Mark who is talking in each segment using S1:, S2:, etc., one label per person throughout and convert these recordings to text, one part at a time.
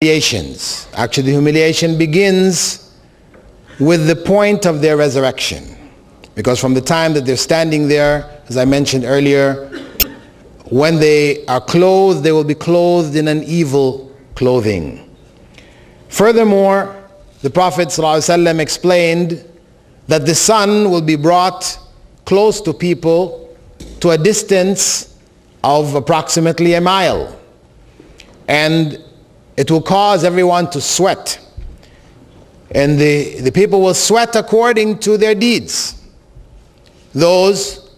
S1: humiliations. Actually, the humiliation begins with the point of their resurrection. Because from the time that they're standing there, as I mentioned earlier, when they are clothed, they will be clothed in an evil clothing. Furthermore, the Prophet ﷺ explained that the sun will be brought close to people to a distance of approximately a mile. And it will cause everyone to sweat. And the people will sweat according to their deeds. Those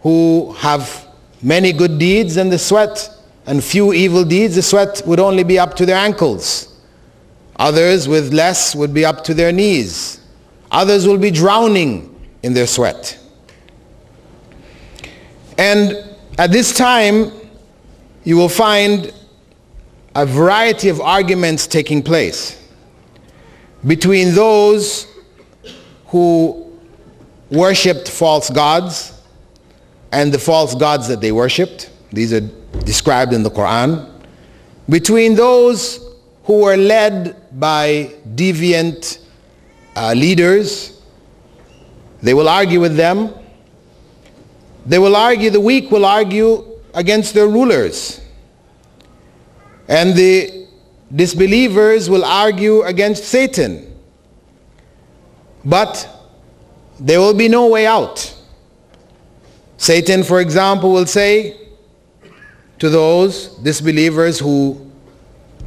S1: who have many good deeds and the sweat, and few evil deeds, the sweat would only be up to their ankles. Others with less would be up to their knees. Others will be drowning in their sweat. And at this time, you will find a variety of arguments taking place between those who worshipped false gods and the false gods that they worshipped. These are described in the Quran. Between those who were led by deviant leaders, they will argue with them. They will argue, the weak will argue against their rulers. And the disbelievers will argue against Satan. But there will be no way out. Satan, for example, will say to those disbelievers who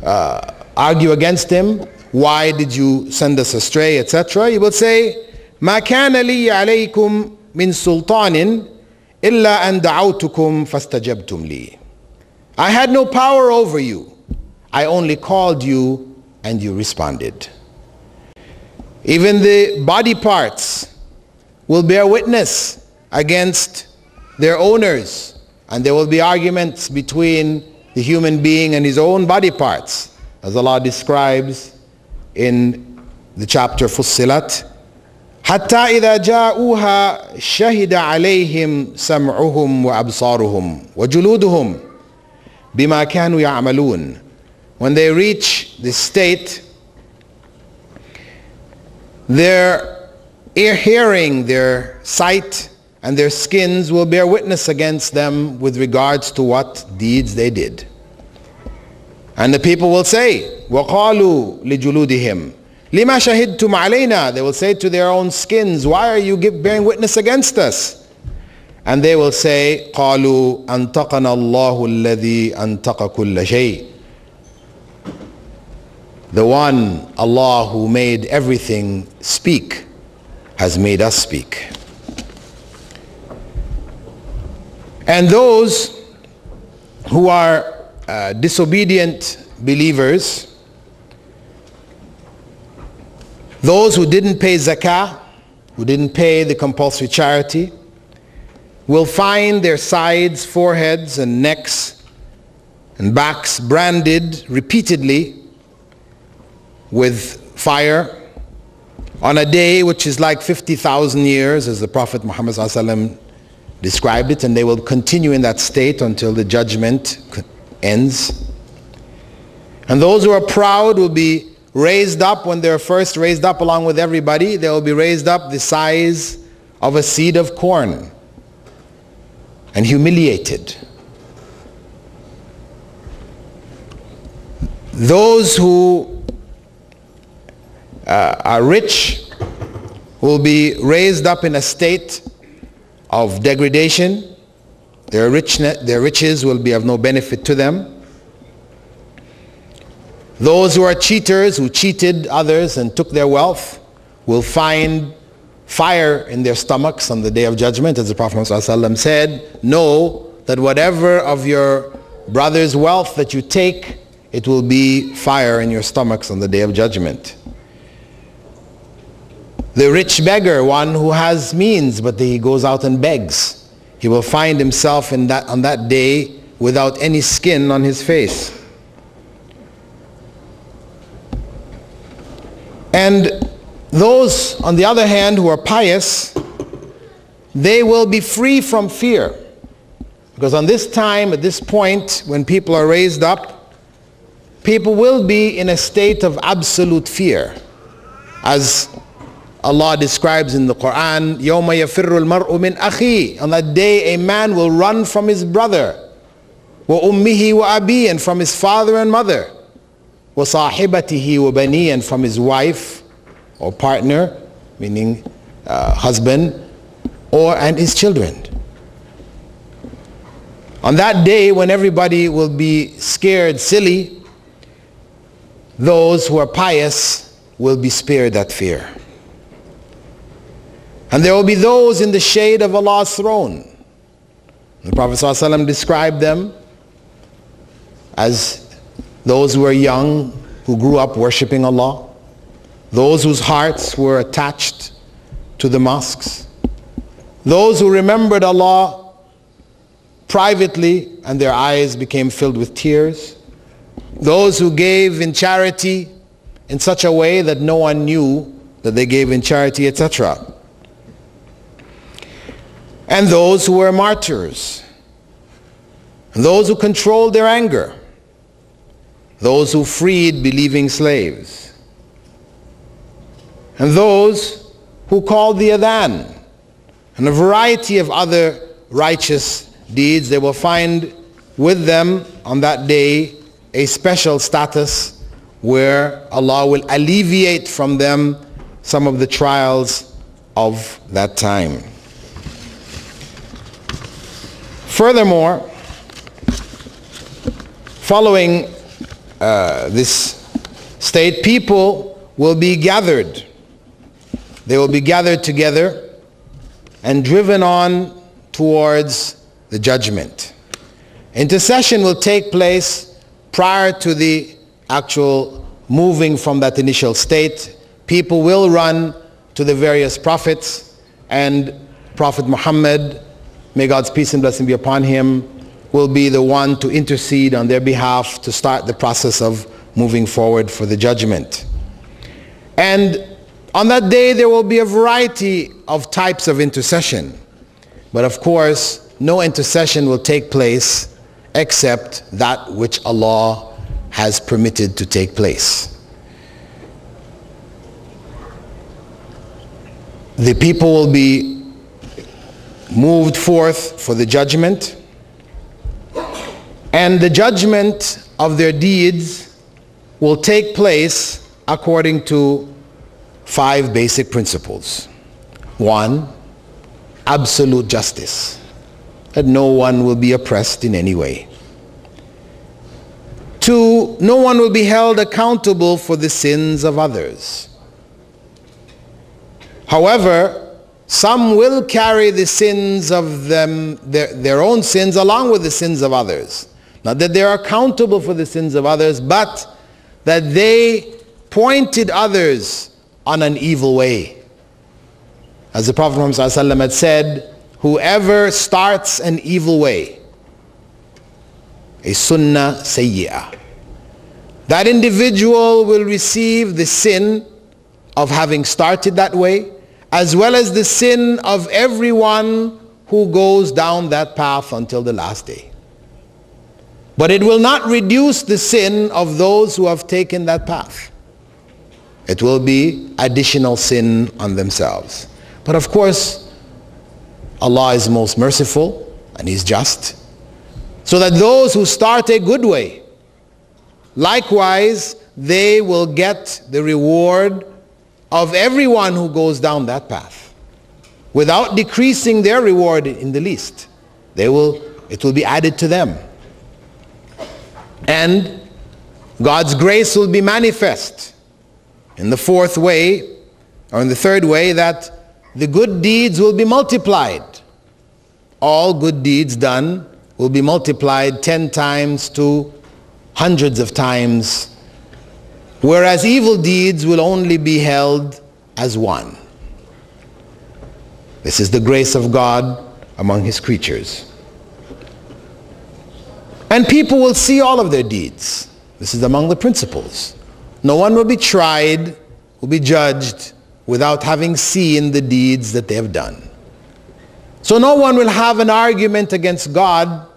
S1: argue against him, why did you send us astray, etc. He will say, ما كان لي عليكم من سلطان إلا أن دعوتكم فاستجبتم لي. I had no power over you. I only called you and you responded. Even the body parts will bear witness against their owners, and there will be arguments between the human being and his own body parts, as Allah describes in the chapter Fussilat. حتى إذا جاءوها شهد عليهم سمعهم وأبصارهم وجلودهم بما كانوا يعملون. When they reach this state, their hearing, their sight, and their skins will bear witness against them with regards to what deeds they did. And the people will say, وَقَالُوا لِجُلُودِهِمْ لِمَا شَهِدْتُمْ عَلَيْنَا. They will say to their own skins, why are you bearing witness against us? And they will say, قَالُوا أَنْتَقَنَا اللَّهُ الَّذِي أَنْتَقَ كُلَّ شَيْءٍ. The one, Allah, who made everything speak, has made us speak. And those who are disobedient believers, those who didn't pay zakah, who didn't pay the compulsory charity, will find their sides, foreheads, and necks and backs branded repeatedly with fire on a day which is like 50,000 years, as the Prophet Muhammad ﷺ described it, and they will continue in that state until the judgment ends. And those who are proud will be raised up. When they're first raised up along with everybody, they will be raised up the size of a seed of corn and humiliated. Those who are rich will be raised up in a state of degradation. Their riches will be of no benefit to them. Those who are cheaters, who cheated others and took their wealth, will find fire in their stomachs on the day of judgment. As the Prophet ﷺ said, know that whatever of your brother's wealth that you take, it will be fire in your stomachs on the day of judgment. The rich beggar, one who has means, but he goes out and begs, he will find himself on that day without any skin on his face. And those, on the other hand, who are pious, they will be free from fear. Because on this time, at this point, when people are raised up, people will be in a state of absolute fear, as Allah describes in the Quran, يَوْمَ يَفِرُّ الْمَرْءُ مِنْ أَخِيهِ. On that day a man will run from his brother, وَأُمِّهِ وَأَبِيهِ, and from his father and mother, وَصَاحِبَتِهِ وَبَنِيهِ, and from his wife or partner, meaning husband, and his children. On that day when everybody will be scared silly, those who are pious will be spared that fear. And there will be those in the shade of Allah's throne. The Prophet ﷺ described them as those who are young, who grew up worshipping Allah, those whose hearts were attached to the mosques, those who remembered Allah privately and their eyes became filled with tears, those who gave in charity in such a way that no one knew that they gave in charity, etc. And those who were martyrs, and those who controlled their anger, those who freed believing slaves, and those who called the adhan, and a variety of other righteous deeds. They will find with them on that day a special status where Allah will alleviate from them some of the trials of that time. Furthermore, following this state, people will be gathered. They will be gathered together and driven on towards the judgment. Intercession will take place prior to the actual moving from that initial state. People will run to the various prophets, and Prophet Muhammad, may God's peace and blessing be upon him, will be the one to intercede on their behalf to start the process of moving forward for the judgment. And on that day there will be a variety of types of intercession. But of course, no intercession will take place except that which Allah has permitted to take place. The people will be moved forth for the judgment, and the judgment of their deeds will take place according to 5 basic principles. 1, absolute justice, that no one will be oppressed in any way. 2, no one will be held accountable for the sins of others. However, some will carry the sins of them, their own sins, along with the sins of others. Not that they are accountable for the sins of others, but that they pointed others on an evil way. As the Prophet Muhammad ﷺ had said, whoever starts an evil way, a sunnah sayyi'ah, that individual will receive the sin of having started that way, as well as the sin of everyone who goes down that path until the last day. But it will not reduce the sin of those who have taken that path. It will be additional sin on themselves. But of course, Allah is most merciful and He's just, so that those who start a good way, likewise, they will get the reward of everyone who goes down that path, without decreasing their reward in the least. It will be added to them. And God's grace will be manifest in the 4th way, or in the 3rd way, that the good deeds will be multiplied. All good deeds done will be multiplied 10 times to hundreds of times, whereas evil deeds will only be held as 1. This is the grace of God among His creatures. And people will see all of their deeds. This is among the principles. No one will be tried, will be judged, without having seen the deeds that they have done. So no one will have an argument against God